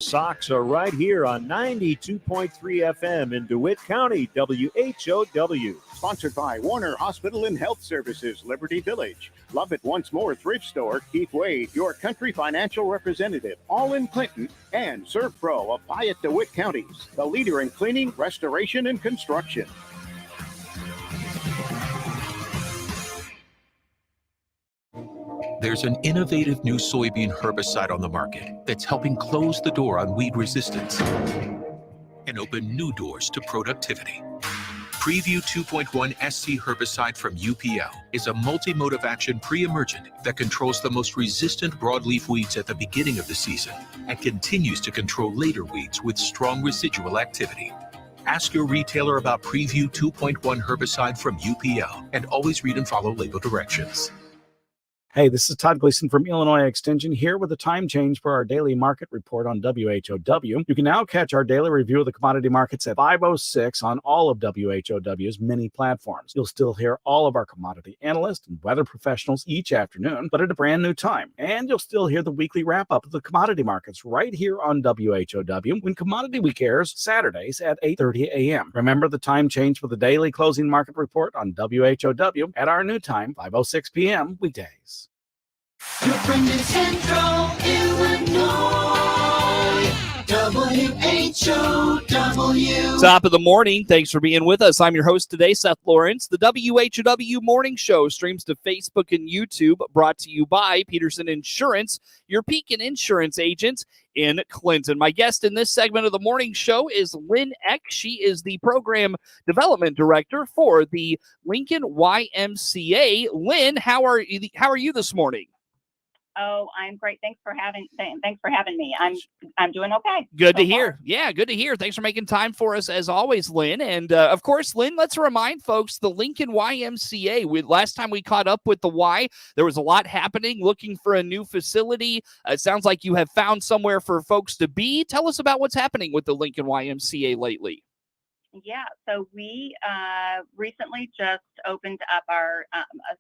Sox are right here on 92.3 FM in DeWitt County, WHOW. Sponsored by Warner Hospital and Health Services, Liberty Village. Love It Once More Thrift Store, Keith Wade, your country financial representative, all in Clinton, and ServPro of Piatt DeWitt counties, the leader in cleaning, restoration, and construction. There's an innovative new soybean herbicide on the market that's helping close the door on weed resistance and open new doors to productivity. Preview 2.1 SC herbicide from UPL is a multi-mode of action pre-emergent that controls the most resistant broadleaf weeds at the beginning of the season and continues to control later weeds with strong residual activity. Ask your retailer about Preview 2.1 herbicide from UPL and always read and follow label directions. Hey, this is Todd Gleason from Illinois Extension here with a time change for our daily market report on WHOW. You can now catch our daily review of the commodity markets at 5:06 on all of WHOW's many platforms. You'll still hear all of our commodity analysts and weather professionals each afternoon, but at a brand new time. And you'll still hear the weekly wrap-up of the commodity markets right here on WHOW when Commodity Week airs Saturdays at 8:30 a.m. Remember the time change for the daily closing market report on WHOW at our new time, 5:06 p.m. weekdays. Your friend in Central Illinois, WHOW. Top of the morning. Thanks for being with us. I'm your host today, Seth Lawrence. The WHOW Morning Show streams to Facebook and YouTube, brought to you by Peterson Insurance, your Pekin insurance agent in Clinton. My guest in this segment of the morning show is Lynn Eck. She is the program development director for the Lincoln YMCA. Lynn, how are you this morning? Oh, I'm great. Thanks for having me. I'm doing okay. Good to hear. Yeah, good to hear. Thanks for making time for us as always, Lynn. And of course, Lynn, let's remind folks the Lincoln YMCA. Last time we caught up with the Y, there was a lot happening, looking for a new facility. It sounds like you have found somewhere for folks to be. Tell us about what's happening with the Lincoln YMCA lately. Yeah, so we recently just opened up our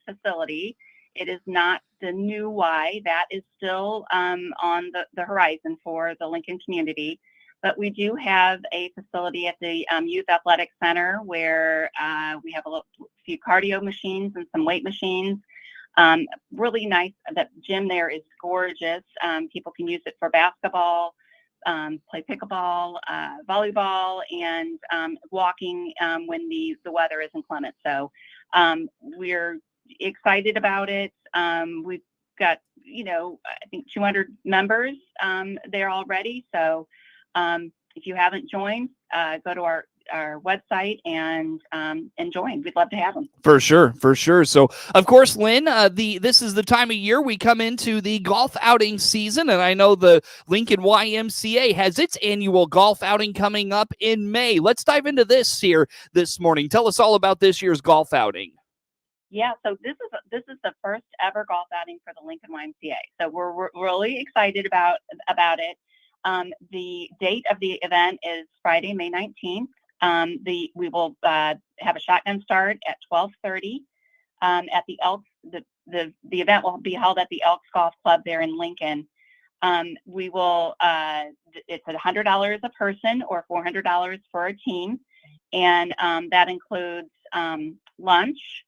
facility. It is not the new Y. That is still on the horizon for the Lincoln community. But we do have a facility at the Youth Athletic Center where we have a few cardio machines and some weight machines. Really nice. That gym there is gorgeous. People can use it for basketball, play pickleball, volleyball, and walking when the weather is inclement. So we're excited about it. We've got, I think 200 members there already. So if you haven't joined, go to our website and join. We'd love to have them. For sure. So, of course, Lynn, this is the time of year we come into the golf outing season, and I know the Lincoln YMCA has its annual golf outing coming up in May. Let's dive into this here this morning. Tell us all about this year's golf outing. Yeah, so this is the first ever golf outing for the Lincoln YMCA. So we're really excited about it. The date of the event is Friday, May 19th. We will have a shotgun start at 12:30 at the Elks. The event will be held at the Elks Golf Club there in Lincoln. We will. It's $100 a person or $400 for a team, and that includes lunch.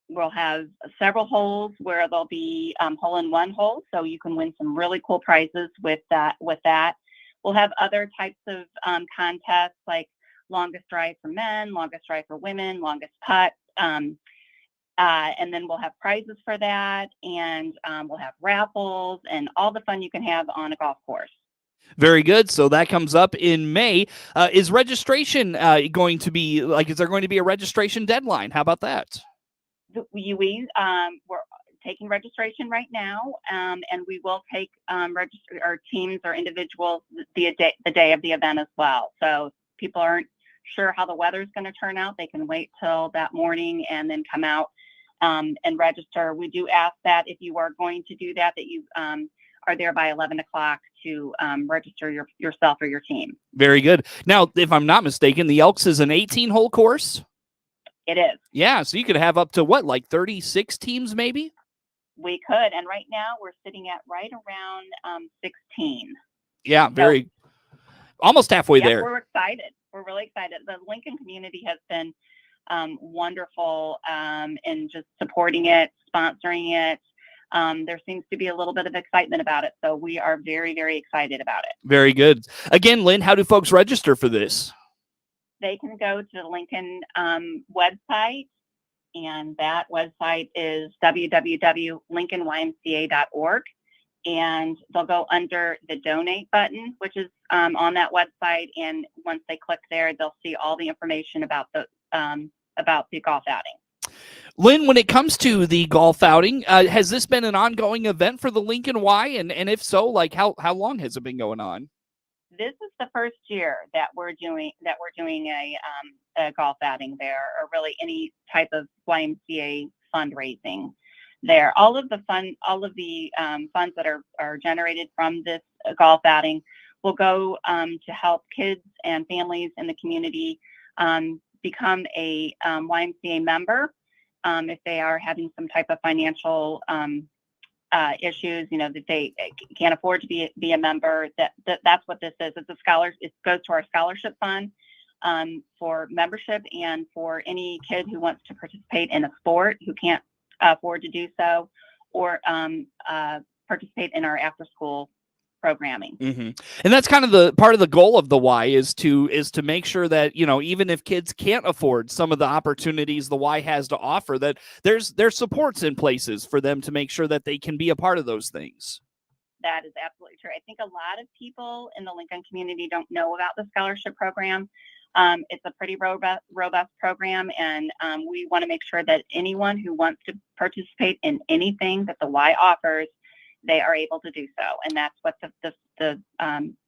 We'll have several holes where there'll be hole-in-one holes, so you can win some really cool prizes with that. We'll have other types of contests like longest drive for men, longest drive for women, longest putt, and then we'll have prizes for that, and we'll have raffles and all the fun you can have on a golf course. Very good. So that comes up in May. Is registration going to be is there going to be a registration deadline? How about that? We're taking registration right now, and we will take register our teams or individuals the day of the event as well. So if people aren't sure how the weather is going to turn out, they can wait till that morning and then come out and register. We do ask that if you are going to do that you are there by 11 o'clock to register yourself or your team. Very good. Now, if I'm not mistaken, the Elks is an 18-hole course? It is. Yeah, so you could have up to 36 teams maybe? We could, and right now we're sitting at right around 16. Yeah, almost halfway yeah, there. We're excited. We're really excited. The Lincoln community has been wonderful in just supporting it, sponsoring it. There seems to be a little bit of excitement about it. So we are very, very excited about it. Very good. Again, Lynn, how do folks register for this? They can go to the Lincoln website, and that website is www.lincolnymca.org. And they'll go under the donate button, which is on that website. And once they click there, they'll see all the information about the golf outing. Lynn, when it comes to the golf outing, has this been an ongoing event for the Lincoln Y? And if so, like how long has it been going on? This is the first year that we're doing a golf outing there, or really any type of YMCA fundraising there. All of the funds that are generated from this golf outing will go to help kids and families in the community become a YMCA member if they are having some type of financial issues, that they can't afford to be a member. That's what this is. It's a scholarship. It goes to our scholarship fund for membership, and for any kid who wants to participate in a sport who can't afford to do so, or participate in our after school programming. Mm-hmm. And that's kind of the part of the goal of the Y is to make sure that, even if kids can't afford some of the opportunities the Y has to offer, that there's supports in places for them to make sure that they can be a part of those things. That is absolutely true. I think a lot of people in the Lincoln community don't know about the scholarship program. It's a pretty robust program, and we want to make sure that anyone who wants to participate in anything that the Y offers, they are able to do so. And that's what the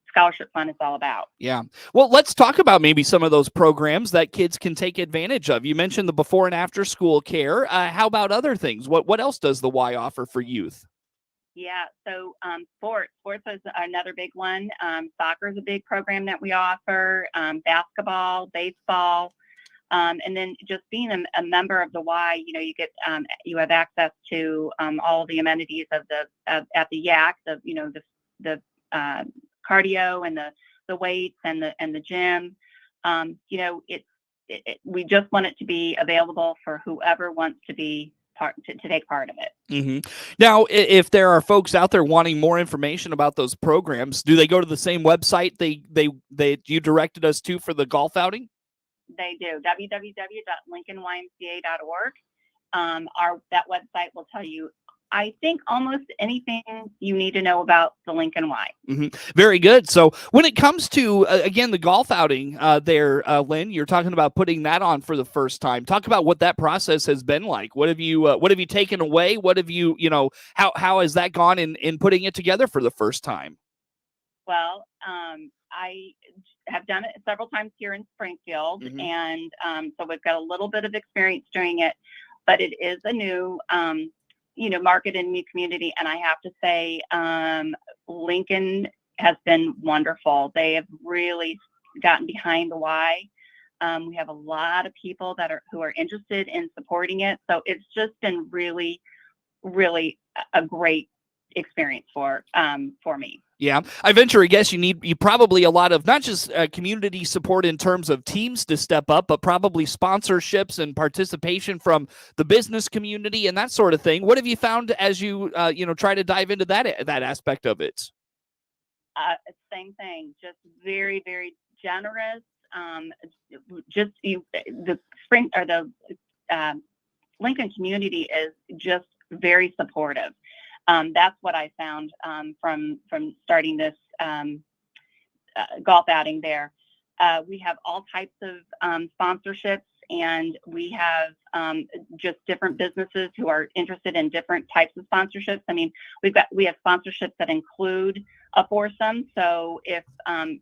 scholarship fund is all about. Yeah. Well, let's talk about maybe some of those programs that kids can take advantage of. You mentioned the before and after school care. How about other things? What else does the Y offer for youth? Yeah, so sports is another big one. Soccer is a big program that we offer. Basketball, baseball, and then just being a member of the Y, you have access to all the amenities of at the YAC, the cardio and the weights and the gym. We just want it to be available for whoever wants to be to take part of it. Mm-hmm. Now, if there are folks out there wanting more information about those programs, do they go to the same website they you directed us to for the golf outing? They do. www.lincolnymca.org. That website will tell you, I think, almost anything you need to know about the Lincoln Y. Mm-hmm. Very good. So when it comes to, again, the golf outing there, Lynn, you're talking about putting that on for the first time. Talk about what that process has been like. What have you taken away? What have you, how has that gone in putting it together for the first time? Well, I have done it several times here in Springfield, mm-hmm. and so we've got a little bit of experience doing it, but it is a new market and new community. And I have to say, Lincoln has been wonderful. They have really gotten behind the Y. We have a lot of people who are interested in supporting it. So it's just been really, really a great experience for me. Yeah, I venture a guess you probably a lot of not just community support in terms of teams to step up, but probably sponsorships and participation from the business community and that sort of thing. What have you found as you try to dive into that aspect of it? Same thing, just very, very generous. The Lincoln community is just very supportive. That's what I found from starting this golf outing there. We have all types of sponsorships, and we have just different businesses who are interested in different types of sponsorships. I mean, we have sponsorships that include a foursome. So if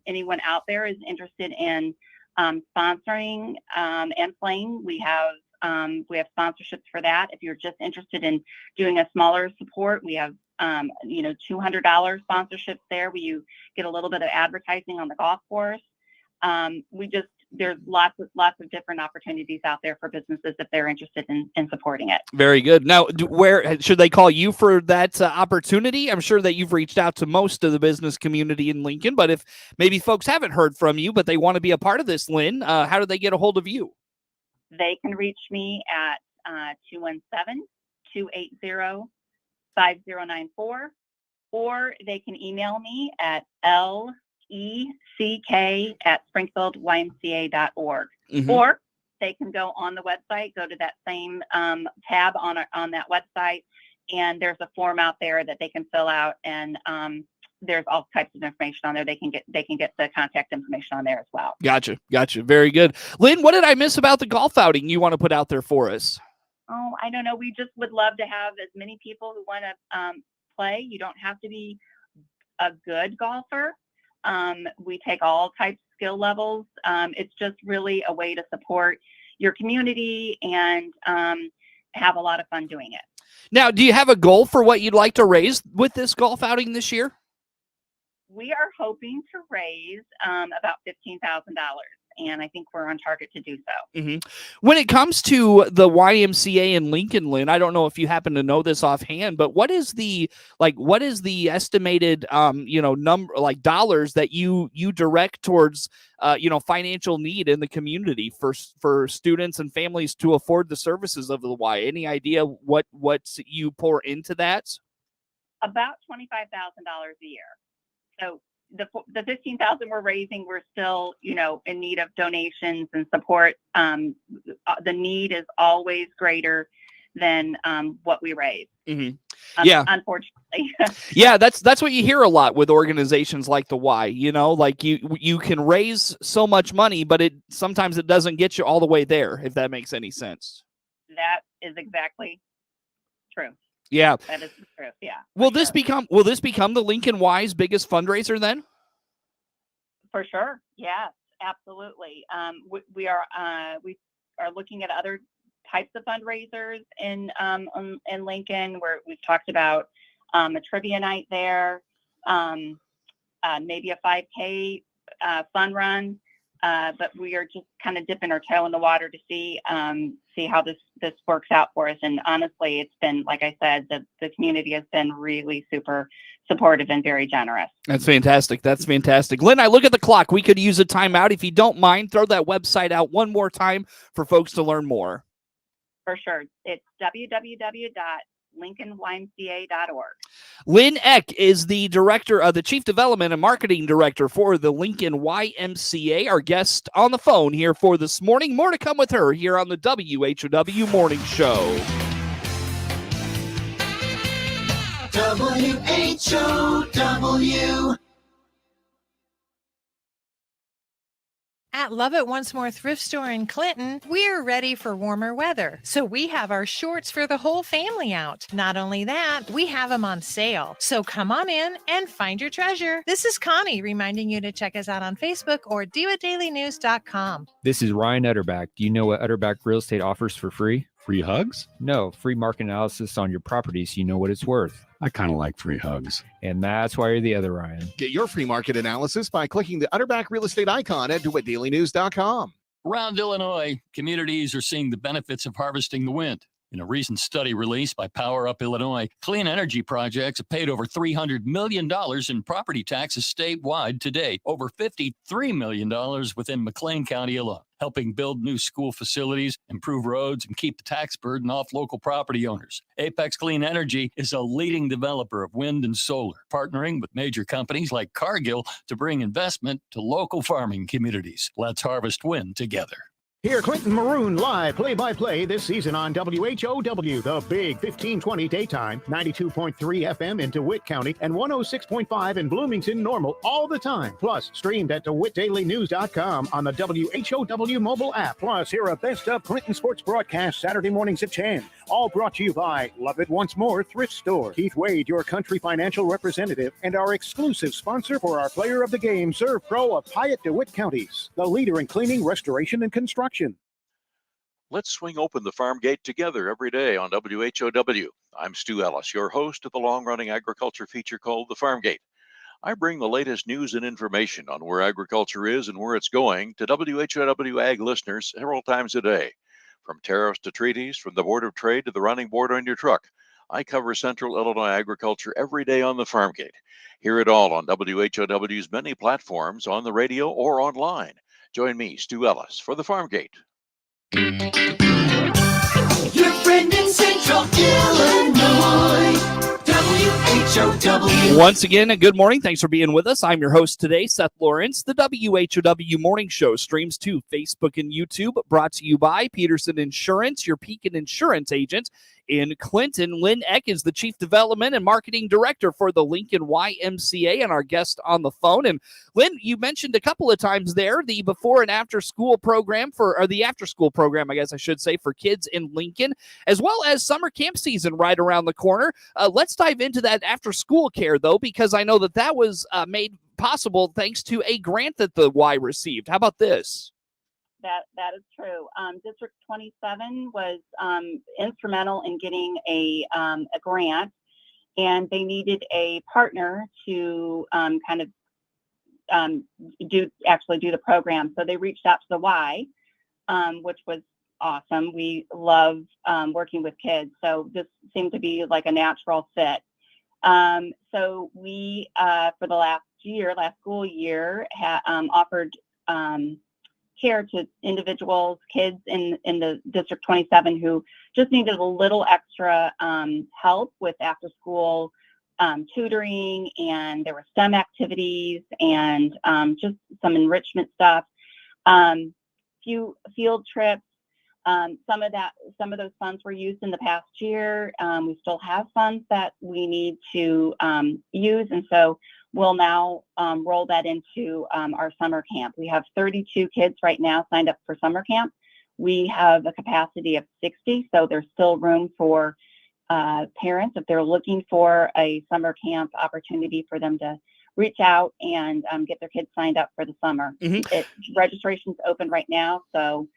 anyone out there is interested in sponsoring and playing, we have sponsorships for that. If you're just interested in doing a smaller support, we have $200 sponsorships there where you get a little bit of advertising on the golf course. there's lots of different opportunities out there for businesses if they're interested in supporting it. Very good. Now, where should they call you for that opportunity? I'm sure that you've reached out to most of the business community in Lincoln, but if maybe folks haven't heard from you, but they want to be a part of this, Lynn, how do they get a hold of you? They can reach me at 217-280-5094, or they can email me at leck@springfieldymca.org. Mhm. Or they can go on the website, go to that same tab on that website, and there's a form out there that they can fill out, and there's all types of information on there. They can get the contact information on there as well. Gotcha. Very good. Lynn, what did I miss about the golf outing you want to put out there for us? Oh, I don't know. We just would love to have as many people who want to play. You don't have to be a good golfer. We take all types of skill levels. It's just really a way to support your community and have a lot of fun doing it. Now, do you have a goal for what you'd like to raise with this golf outing this year? We are hoping to raise about $15,000. And I think we're on target to do so. Mm-hmm. When it comes to the YMCA in Lincoln, Lynn, I don't know if you happen to know this offhand, but what is the estimated number, like dollars that you direct towards financial need in the community for students and families to afford the services of the Y? Any idea what you pour into that? About $25,000 a year. So the $15,000 we're raising, we're still, in need of donations and support. The need is always greater than what we raise. Mm-hmm. Yeah, unfortunately. Yeah, that's what you hear a lot with organizations like the Y. Like you can raise so much money, but sometimes it doesn't get you all the way there. If that makes any sense. That is exactly true. Yeah, that is the truth. Yeah. Will this become the Lincoln Y's biggest fundraiser then? For sure. Yes, absolutely. We are looking at other types of fundraisers in Lincoln, where we've talked about a trivia night there, maybe a 5K fun run. But we are just kind of dipping our toe in the water to see how this works out for us. And honestly, it's been, like I said, the community has been really super supportive and very generous. That's fantastic. Lynn, I look at the clock. We could use a timeout. If you don't mind, throw that website out one more time for folks to learn more. For sure. It's www.lincolnymca.org. Lynn Eck is the Chief Development and Marketing Director for the Lincoln YMCA, our guest on the phone here for this morning. More to come with her here on the WHOW Morning Show. WHOW. At Love It Once More Thrift Store in Clinton, we're ready for warmer weather. So we have our shorts for the whole family out. Not only that, we have them on sale. So come on in and find your treasure. This is Connie reminding you to check us out on Facebook or DeWaDailyNews.com. This is Ryan Utterback. Do you know what Utterback Real Estate offers for free? Free hugs? No, free market analysis on your property so you know what it's worth. I kind of like free hugs. And that's why you're the other Ryan. Get your free market analysis by clicking the Utterback Real Estate icon at DeWittDailyNews.com. Around Illinois, communities are seeing the benefits of harvesting the wind. In a recent study released by Power Up Illinois, clean energy projects have paid over $300 million in property taxes statewide to date, over $53 million within McLean County alone, helping build new school facilities, improve roads, and keep the tax burden off local property owners. Apex Clean Energy is a leading developer of wind and solar, partnering with major companies like Cargill to bring investment to local farming communities. Let's harvest wind together. Hear Clinton Maroon live play-by-play this season on WHOW, the big 1520 daytime, 92.3 FM in DeWitt County, and 106.5 in Bloomington Normal all the time. Plus, streamed at DeWittDailyNews.com on the WHOW mobile app. Plus, hear a best of Clinton sports broadcast Saturday mornings at 10. All brought to you by Love It Once More Thrift Store. Keith Wade, your country financial representative, and our exclusive sponsor for our Player of the Game, Serve Pro of Hyatt DeWitt Counties, the leader in cleaning, restoration, and construction. Let's swing open the farm gate together every day on WHOW. I'm Stu Ellis, your host of the long-running agriculture feature called The Farm Gate. I bring the latest news and information on where agriculture is and where it's going to WHOW Ag listeners several times a day. From tariffs to treaties, from the Board of Trade to the running board on your truck, I cover Central Illinois agriculture every day on the Farm Gate. Hear it all on WHOW's many platforms, on the radio or online. Join me, Stu Ellis, for the Farm Gate. Your friend in Central Illinois, WHOW. Once again, a good morning. Thanks for being with us. I'm your host today, Seth Lawrence. The WHOW Morning Show streams to Facebook and YouTube, brought to you by Peterson Insurance, your Pekin Insurance agent in Clinton. Lynn Eck is the Chief Development and Marketing Director for the Lincoln YMCA and our guest on the phone. And Lynn, you mentioned a couple of times there the before and after school program or the after school program, I guess I should say, for kids in Lincoln, as well as summer camp season right around the corner. Let's dive into that after school care, though, because I know that was made possible thanks to a grant that the Y received. How about this? That is true. District 27 was instrumental in getting a grant, and they needed a partner to do the program. So they reached out to the Y, which was awesome. We love working with kids, so this seemed to be like a natural fit. So we, for the last school year, offered care to individuals, kids in the District 27 who just needed a little extra help with after school tutoring, and there were STEM activities and just some enrichment stuff, few field trips. Some of those funds were used in the past year. We still have funds that we need to use, and so we'll now roll that into our summer camp. We have 32 kids right now signed up for summer camp. We have a capacity of 60, so there's still room for parents if they're looking for a summer camp opportunity for them to reach out and get their kids signed up for the summer. Mm-hmm. Registration's open right now, so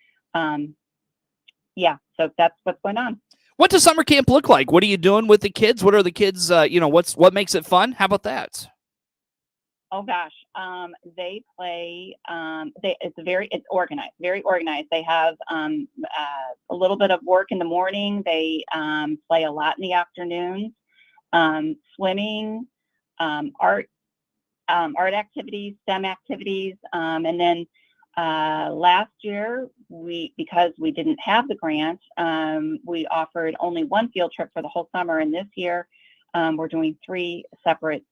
so that's what's going on. What does summer camp look like? What are you doing with the kids? What are the kids, what makes it fun? How about that? Oh gosh, they play. It's organized, very organized. They have a little bit of work in the morning. They play a lot in the afternoons. Swimming, art activities, STEM activities, and then last year because we didn't have the grant, we offered only one field trip for the whole summer, and this year we're doing 3 separate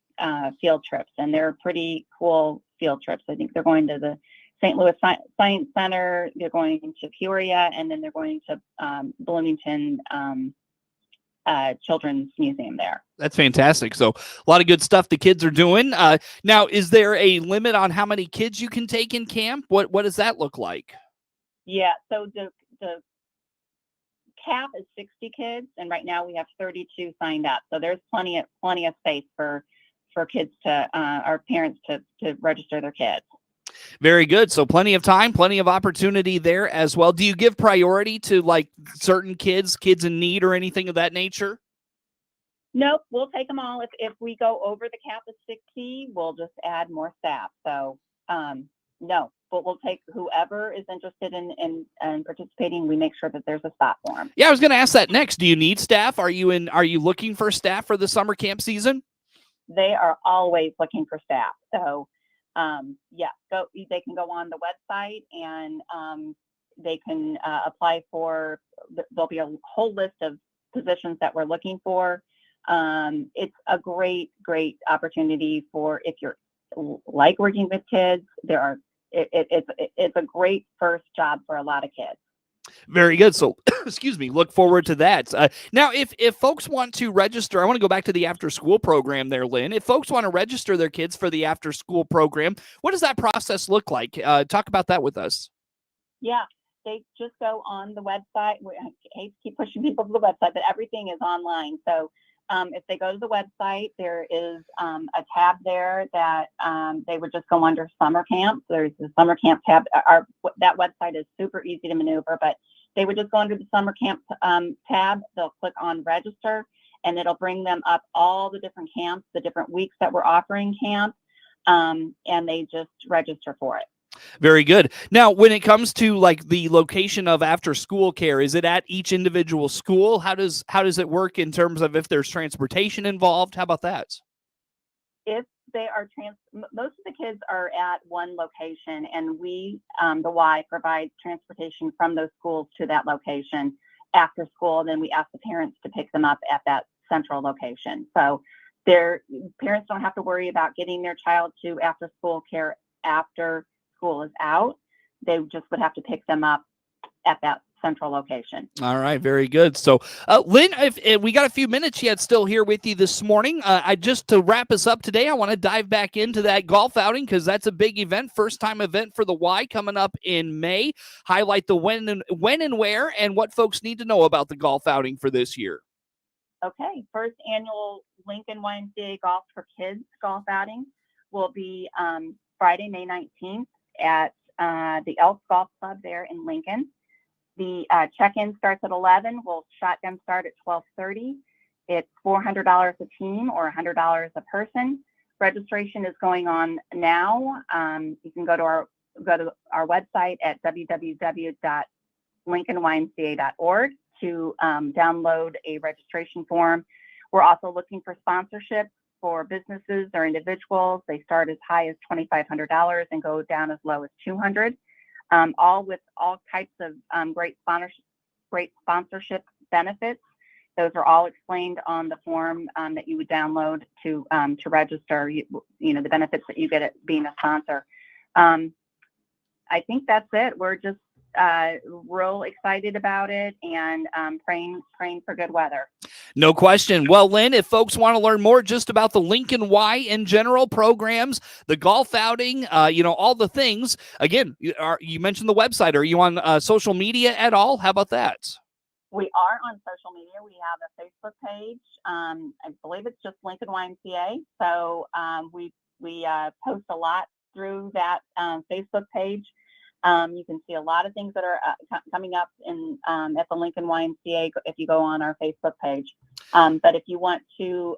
field trips, and they're pretty cool field trips. I think they're going to the St. Louis Science Center, they're going to Peoria, and then they're going to Bloomington Children's Museum there. That's fantastic. So a lot of good stuff the kids are doing. Now, is there a limit on how many kids you can take in camp? What does that look like? Yeah, so the cap is 60 kids, and right now we have 32 signed up. So there's plenty of space for kids to our parents to register their kids. Very good. So plenty of time, plenty of opportunity there as well. Do you give priority to like certain kids in need or anything of that nature? Nope, we'll take them all. If we go over the cap of 60, we'll just add more staff. So no, but we'll take whoever is interested in participating. We make sure that there's a spot for them. Yeah, I was going to ask that next. Do you need staff? Are you looking for staff for the summer camp season? They are always looking for staff. So they can go on the website and they can apply for, there'll be a whole list of positions that we're looking for. It's a great opportunity for, if you're like working with kids, it's a great first job for a lot of kids. Very good. So, excuse me, look forward to that. Now, if folks want to register, I want to go back to the after-school program there, Lynn. If folks want to register their kids for the after-school program, what does that process look like? Talk about that with us. Yeah, they just go on the website. I hate to keep pushing people to the website, but everything is online. So if they go to the website, there is a tab there that they would just go under summer camp. There's the summer camp tab. That website is super easy to maneuver, but they would just go under the summer camp tab. They'll click on register, and it'll bring them up all the different camps, the different weeks that we're offering camp. and they just register for it. Very good. Now, when it comes to like the location of after school care, is it at each individual school? How does it work in terms of if there's transportation involved? How about that? If they are most of the kids are at one location, and we, the Y, provide transportation from those schools to that location after school. Then we ask the parents to pick them up at that central location. So their parents don't have to worry about getting their child to after school care after school is out. They just would have to pick them up at that central location. All right, very good. So, Lynn, if we got a few minutes yet still here with you this morning. I just to wrap us up today, I want to dive back into that golf outing because that's a big event, first time event for the Y coming up in May. Highlight the when and where and what folks need to know about the golf outing for this year. Okay, first annual Lincoln YMCA Golf for Kids golf outing will be Friday, May 19th at the Elks Golf Club there in Lincoln. The check-in starts at 11. We'll shotgun start at 12:30. It's $400 a team or $100 a person. Registration is going on now. You can go to our website at www.lincolnymca.org to download a registration form. We're also looking for sponsorships for businesses or individuals. They start as high as $2,500 and go down as low as $200. All with all types of great sponsorship benefits. Those are all explained on the form that you would download to register. You know the benefits that you get at being a sponsor. I think that's it. We're just real excited about it and praying for good weather. No question. Well, Lynn, if folks want to learn more just about the Lincoln Y in general, programs, the golf outing, all the things, again, you mentioned the website. Are you on social media at all? How about that? We are on social media. We have a Facebook page. I believe it's just Lincoln YMCA. So we post a lot through that Facebook page. You can see a lot of things that are coming up in at the Lincoln YMCA if you go on our Facebook page. But if you want to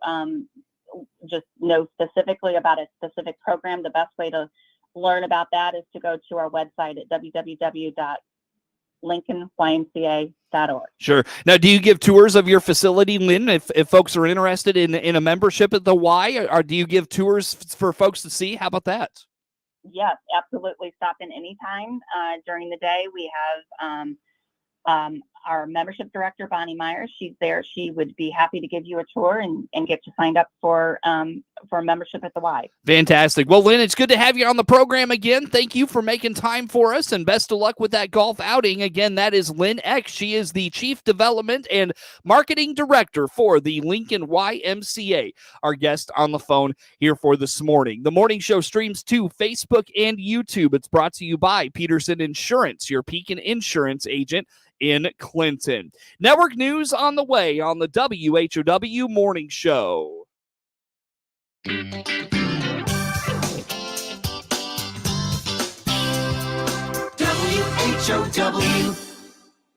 just know specifically about a specific program, the best way to learn about that is to go to our website at www.lincolnymca.org. Sure. Now, do you give tours of your facility, Lynn, if folks are interested in a membership at the Y, or do you give tours for folks to see? How about that? Yes, absolutely. Stop in anytime during the day. We have our membership director, Bonnie Myers. She's there. She would be happy to give you a tour and get you signed up for membership at the Y. Fantastic. Well, Lynn, it's good to have you on the program again. Thank you for making time for us, and best of luck with that golf outing. Again, that is Lynn Eck. She is the Chief Development and Marketing Director for the Lincoln YMCA, our guest on the phone here for this morning. The morning show streams to Facebook and YouTube. It's brought to you by Peterson Insurance, your Pekin insurance agent in Clinton. Network news on the way on the WHOW Morning Show. WHOW.